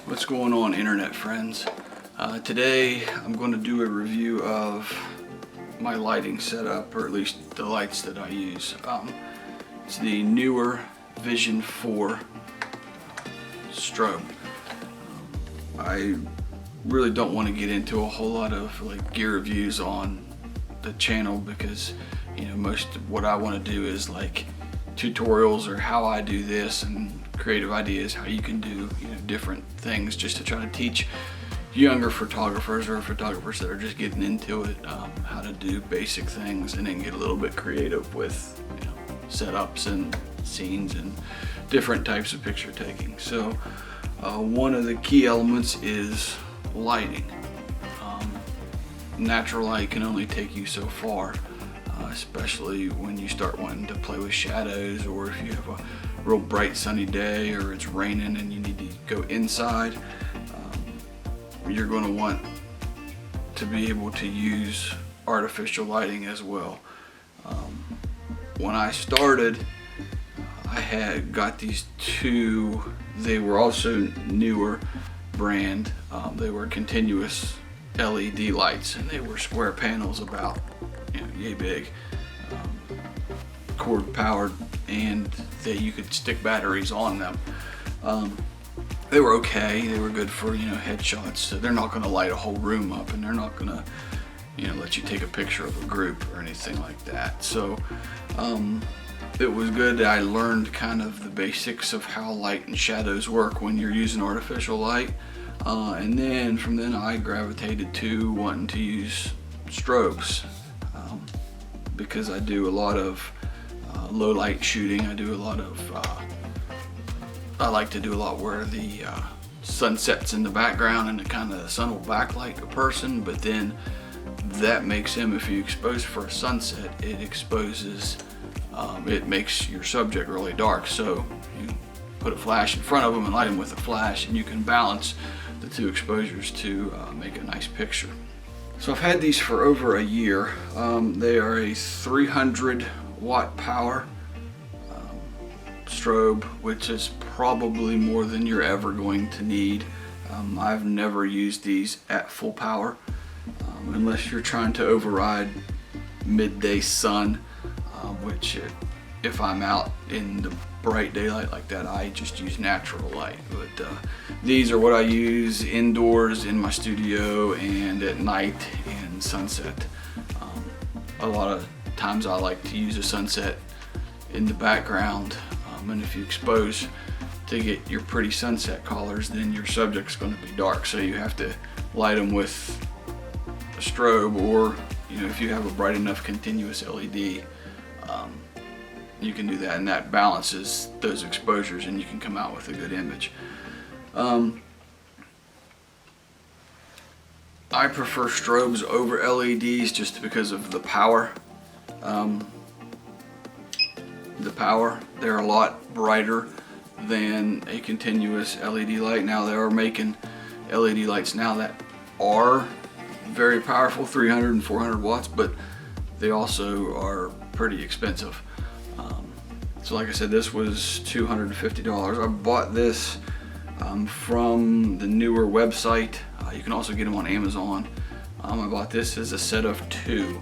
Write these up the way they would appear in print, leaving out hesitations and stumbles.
What's going on, internet friends? Today I'm going to do a review of my lighting setup, or at least the lights that I use. It's the Neewer Vision 4 strobe. I really don't want to get into a whole lot of gear reviews on the channel because most of what I want to do is tutorials or how I do this and creative ideas, how you can do different things, just to try to teach younger photographers or photographers that are just getting into it how to do basic things, and then get a little bit creative with setups and scenes and different types of picture taking. So one of the key elements is lighting. Natural light can only take you so far, especially when you start wanting to play with shadows, or if you have a real bright sunny day or it's raining and you need to go inside. You're going to want to be able to use artificial lighting as well. When I started, I had got these two. They were also Neewer brand. They were continuous LED lights, and they were square panels about yay big, cord powered, and you could stick batteries on them. They were okay. They were good for headshots. So they're not going to light a whole room up, and they're not going to let you take a picture of a group or anything like that. So it was good that I learned kind of the basics of how light and shadows work when you're using artificial light. And then from then I gravitated to wanting to use strobes, because I do a lot of low light shooting. I do a lot of I like to do a lot where the sun sets in the background and the sun will backlight a person, but then that makes him, if you expose for a sunset, it exposes, it makes your subject really dark. So you put a flash in front of them and light them with a flash, and you can balance the two exposures to make a nice picture. So I've had these for over a year. They are a 300 watt power strobe, which is probably more than you're ever going to need. I've never used these at full power unless you're trying to override midday sun, which if I'm out in the bright daylight like that, I just use natural light. But these are what I use indoors in my studio and at night and sunset. A lot of times I like to use a sunset in the background, and if you expose to get your pretty sunset colors, then your subject's going to be dark, so you have to light them with a strobe, or if you have a bright enough continuous LED, you can do that, and that balances those exposures, and you can come out with a good image. I prefer strobes over LEDs just because of the power. They're a lot brighter than a continuous LED light. Now, they are making LED lights now that are very powerful, 300 and 400 watts, but they also are pretty expensive. So like I said, this was $250. I bought this from the Neewer website. You can also get them on Amazon. I bought this as a set of two,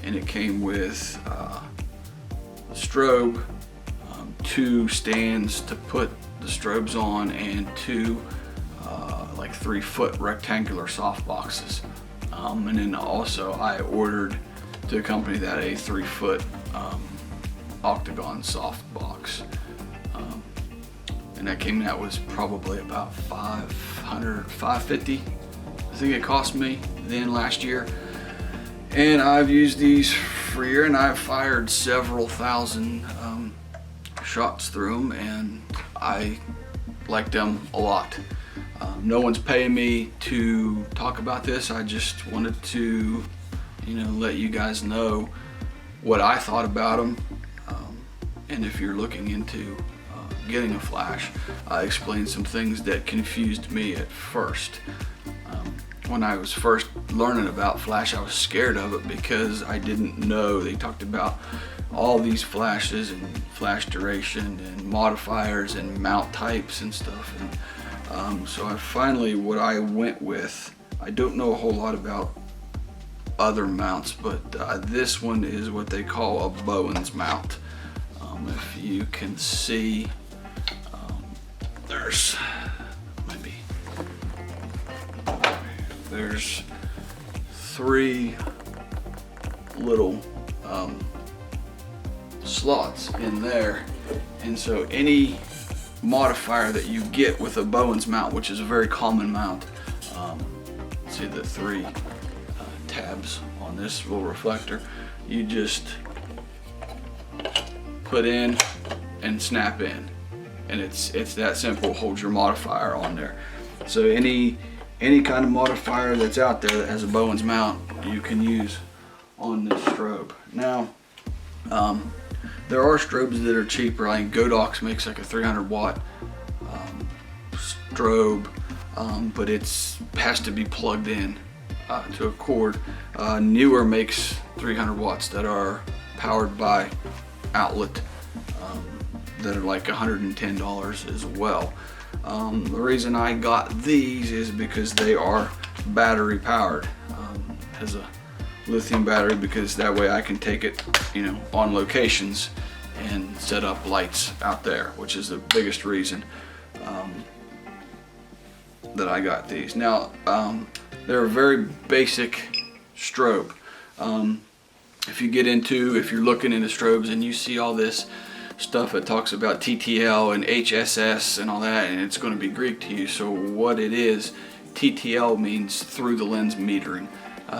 and it came with a strobe, two stands to put the strobes on, and two 3-foot rectangular soft boxes. And then also I ordered to accompany that a 3-foot octagon soft box, and that was probably about $550. I think it cost me then last year, and I've used these for a year, and I've fired several thousand shots through them, and I like them a lot. No one's paying me to talk about this. I just wanted to let you guys know what I thought about them, and if you're looking into getting a flash, I explained some things that confused me at first. When I was first learning about flash, I was scared of it because I didn't know. They talked about all these flashes and flash duration and modifiers and mount types and stuff, and So I finally, what I went with, I don't know a whole lot about other mounts, but this one is what they call a Bowens Mount. If you can see, there's three little slots in there, and so any modifier that you get with a Bowens mount, which is a very common mount, see the three tabs on this little reflector, you just put in and snap in, and it's that simple. Hold your modifier on there. So any kind of modifier that's out there that has a Bowens mount, you can use on this strobe. Now, there are strobes that are cheaper. I think Godox makes like a 300 watt strobe, but it has to be plugged in to a cord. Neewer makes 300 watts that are powered by outlet, that are like $110 as well. The reason I got these is because they are battery powered. Has a lithium battery, because that way I can take it, on locations and set up lights out there, which is the biggest reason that I got these. Now, they're a very basic strobe. If you're looking into strobes and you see all this stuff that talks about TTL and HSS and all that, and it's going to be Greek to you. So what it is, TTL means through the lens metering.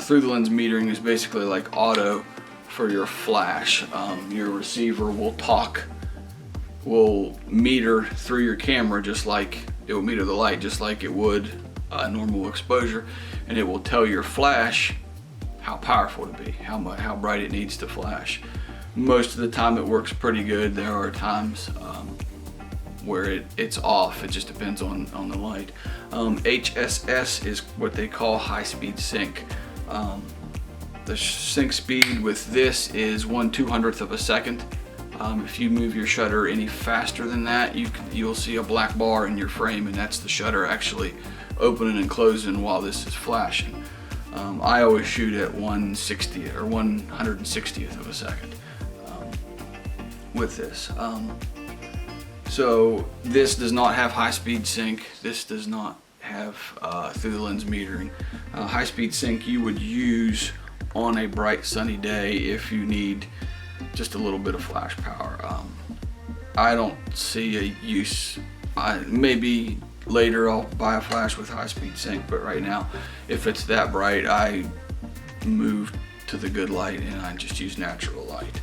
Through the lens metering is basically like auto for your flash. Your receiver will meter through your camera, just like it will meter the light, just like it would normal exposure, and it will tell your flash how powerful to be, how bright it needs to flash. Most of the time it works pretty good. There are times where it's off. It just depends on the light. HSS is what they call high-speed sync. The sync speed with this is 1/200th of a second. If you move your shutter any faster than that, you'll see a black bar in your frame, and that's the shutter actually opening and closing while this is flashing. I always shoot at 1/60th or 160th of a second with this. So this does not have high-speed sync. This does not have through the lens metering. High-speed sync you would use on a bright sunny day if you need just a little bit of flash power. I don't see a use. Maybe later I'll buy a flash with high-speed sync, but right now, if it's that bright, I move to the good light and I just use natural light.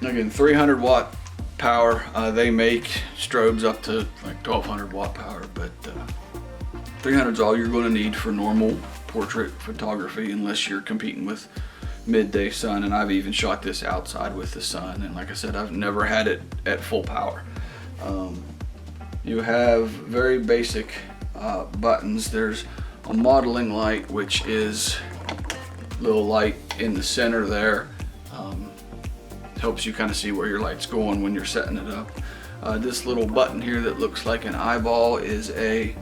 Again, 300 watt power. They make strobes up to like 1200 watt power, but 300 is all you're going to need for normal portrait photography, unless you're competing with midday sun. And I've even shot this outside with the sun, and like I said, I've never had it at full power. You have very basic buttons. There's a modeling light, which is a little light in the center there. Helps you kind of see where your light's going when you're setting it up. This little button here that looks like an eyeball is a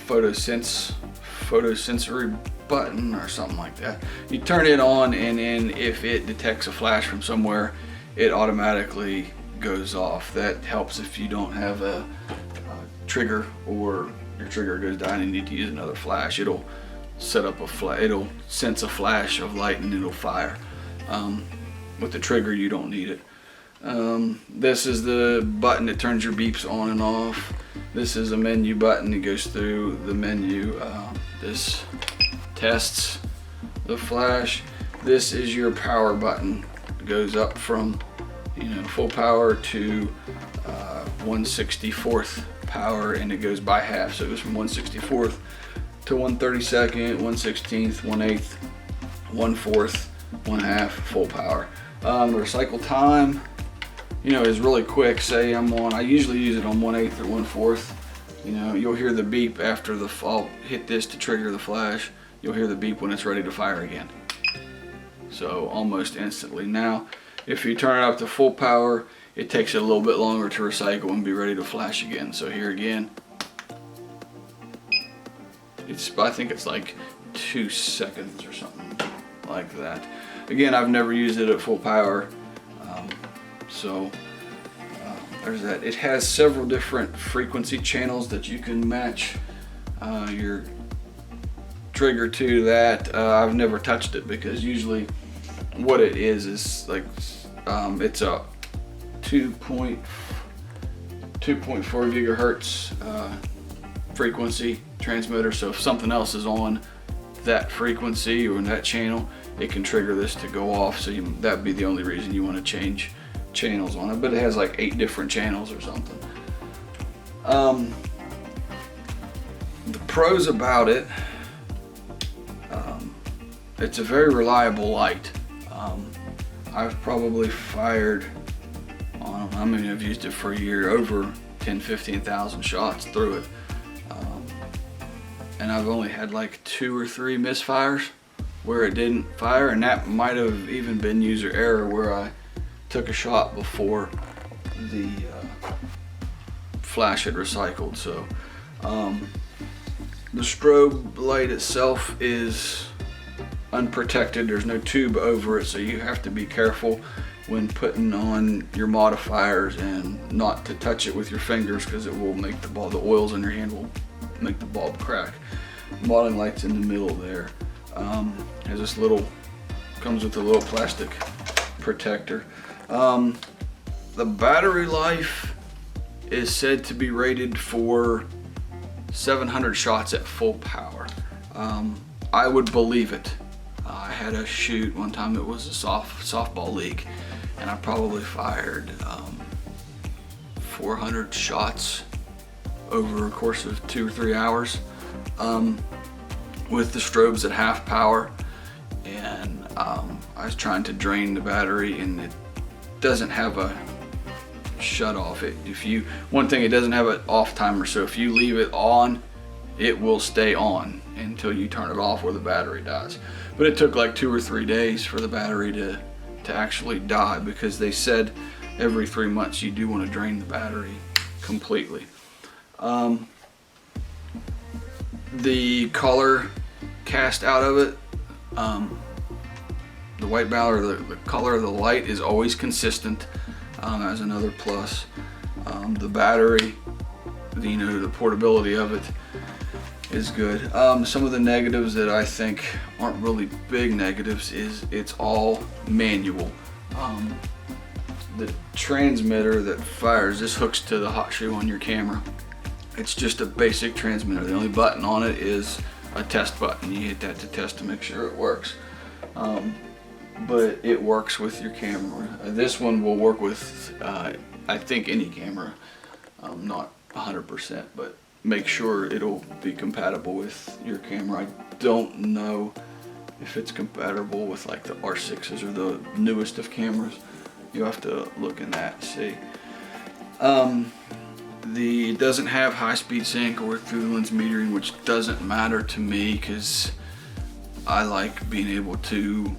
photosensory button or something like that. You turn it on, and then if it detects a flash from somewhere, it automatically goes off. That helps if you don't have a trigger, or your trigger goes down and you need to use another flash. It'll set up it'll sense a flash of light and it'll fire. With the trigger, you don't need it. This is the button that turns your beeps on and off. This is a menu button that goes through the menu. This tests the flash. This is your power button. It goes up from full power to 1/64th power, and it goes by half. So it goes from 1/64th to 1/32nd, 1/16th, 1/8th, 1/4th, 1/2 full power. The recycle time, is really quick. Say I usually use it on 1/8 or 1/4. You'll hear the beep after I'll hit this to trigger the flash. You'll hear the beep when it's ready to fire again. So almost instantly. Now, if you turn it up to full power, it takes it a little bit longer to recycle and be ready to flash again. So here again, I think it's like 2 seconds or something like that. Again, I've never used it at full power, there's that. It has several different frequency channels that you can match your trigger to that. I've never touched it because usually what it is like it's a 2.4 gigahertz frequency transmitter. So if something else is on that frequency or in that channel, it can trigger this to go off. So that'd be the only reason you want to change channels on it. But it has like 8 different channels or something. The pros about it, it's a very reliable light. I've probably fired, I don't know how many, I've used it for a year, over 10,000-15,000 shots through it. And I've only had like 2 or 3 misfires where it didn't fire, and that might have even been user error where I took a shot before the flash had recycled. So the strobe light itself is unprotected. There's no tube over it, so you have to be careful when putting on your modifiers and not to touch it with your fingers, because it will make the bulb, the oils in your hand will make the bulb crack. Modeling light's in the middle there. Has this little, comes with a little plastic protector. The battery life is said to be rated for 700 shots at full power. I would believe it. I had a shoot one time, it was a softball league, and I probably fired 400 shots over a course of 2 or 3 hours with the strobes at half power. And I was trying to drain the battery, and it doesn't have a shut off. One thing, it doesn't have an off timer, so if you leave it on, it will stay on until you turn it off where the battery dies. But it took like 2 or 3 days for the battery to actually die, because they said every 3 months you do want to drain the battery completely. The color cast out of it, the white balance, the color of the light is always consistent. As another plus. The battery, the portability of it is good. Some of the negatives that I think aren't really big negatives is it's all manual. The transmitter that fires, this hooks to the hot shoe on your camera. It's just a basic transmitter. The only button on it is a test button. You hit that to test to make sure it works. But it works with your camera. This one will work with, I think, any camera. Not 100%, but make sure it'll be compatible with your camera. I don't know if it's compatible with like the R6s or the newest of cameras. You have to look in that and see. It doesn't have high-speed sync or through lens metering, which doesn't matter to me because I like being able to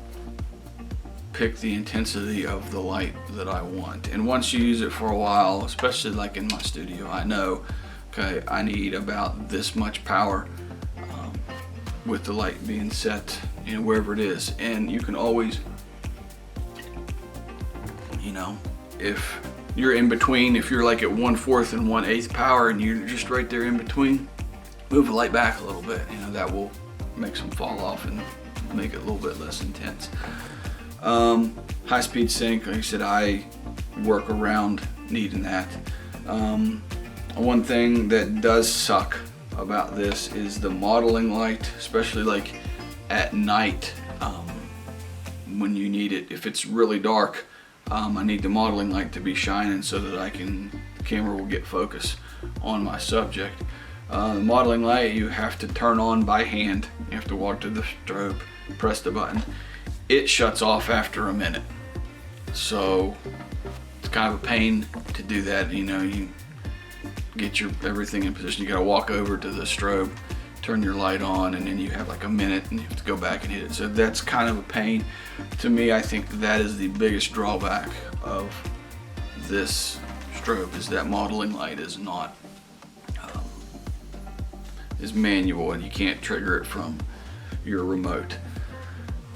pick the intensity of the light that I want. And once you use it for a while, especially like in my studio, I know, okay, I need about this much power with the light being set, wherever it is. And you can always, if you're in between, if you're like at 1/4 and 1/8 power and you're just right there in between, move the light back a little bit. That will make some fall off and make it a little bit less intense. High speed sync, like I said, I work around needing that. One thing that does suck about this is the modeling light, especially like at night when you need it. If it's really dark, I need the modeling light to be shining so that the camera will get focus on my subject. The modeling light you have to turn on by hand. You have to walk to the strobe, press the button. It shuts off after a minute. So it's kind of a pain to do that. You get everything in position. You gotta walk over to the strobe, turn your light on, and then you have like a minute and you have to go back and hit it. So that's kind of a pain. To me, I think that is the biggest drawback of this strobe is that modeling light is not is manual, and you can't trigger it from your remote.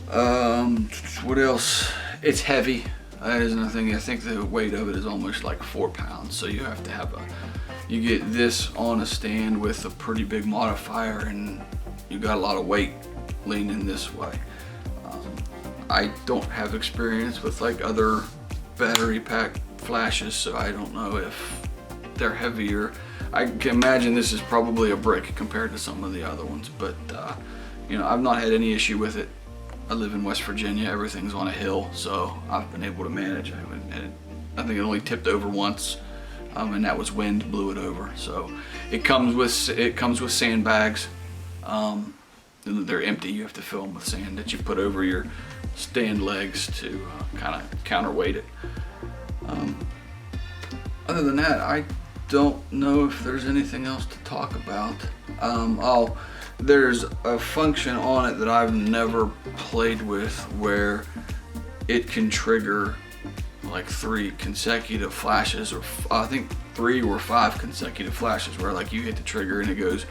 What else? It's heavy. That is another thing. I think the weight of it is almost like 4 pounds. So you have to have you get this on a stand with a pretty big modifier, and you got a lot of weight leaning this way. I don't have experience with like other battery pack flashes, so I don't know if they're heavier. I can imagine this is probably a brick compared to some of the other ones, but you know, I've not had any issue with it. I live in West Virginia, everything's on a hill, so I've been able to manage. I think it only tipped over once, and that was wind blew it over. So it comes with sandbags. They're empty. You have to fill them with sand that you put over your stand legs to kind of counterweight it. Other than that, I don't know if there's anything else to talk about. There's a function on it that I've never played with where it can trigger like 3 consecutive flashes, or I think 3 or 5 consecutive flashes, where like you hit the trigger and it goes,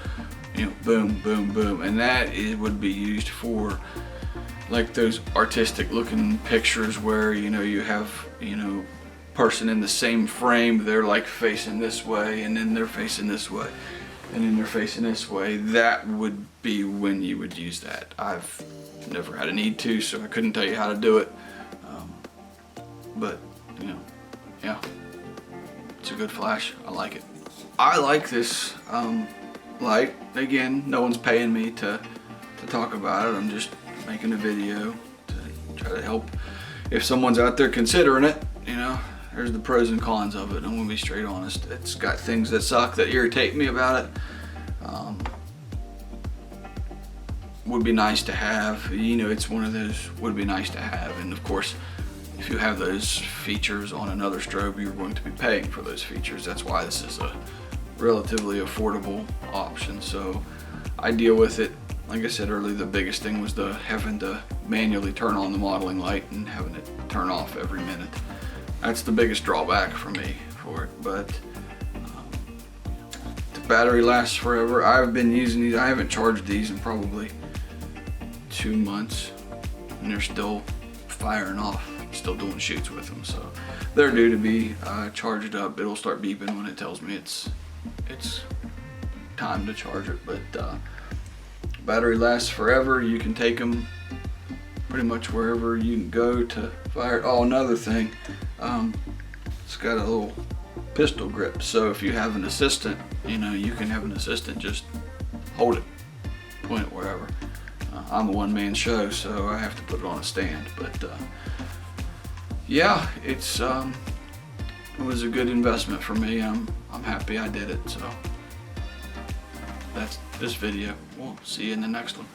you know, boom, boom, boom, and that would be used for like those artistic looking pictures where, you know, you have, you know, person in the same frame, they're like facing this way, and then they're facing this way, and then they're facing this way. That would be when you would use that. I've never had a need to, so I couldn't tell you how to do it. But, you know, yeah, it's a good flash. I like it. I like this light. Again, no one's paying me to talk about it. I'm just making a video to try to help. If someone's out there considering it, you know, there's the pros and cons of it. I'm gonna be straight honest. It's got things that suck, that irritate me about it. Would be nice to have. You know, it's one of those would be nice to have. And of course, if you have those features on another strobe, you're going to be paying for those features. That's why this is a relatively affordable option. So I deal with it. Like I said earlier, the biggest thing was having to manually turn on the modeling light and having it turn off every minute. That's the biggest drawback for me for it. But the battery lasts forever. I've been using these. I haven't charged these in probably 2 months, and they're still firing off. Still doing shoots with them, so they're due to be charged up. It'll start beeping when it tells me it's time to charge it. But battery lasts forever. You can take them pretty much wherever you can go to fire it. Oh, another thing, it's got a little pistol grip, so if you have an assistant, you know, you can have an assistant just hold it, point it wherever. I'm a one-man show, so I have to put it on a stand. But yeah, it was a good investment for me. I'm happy I did it. So that's this video. We'll see you in the next one.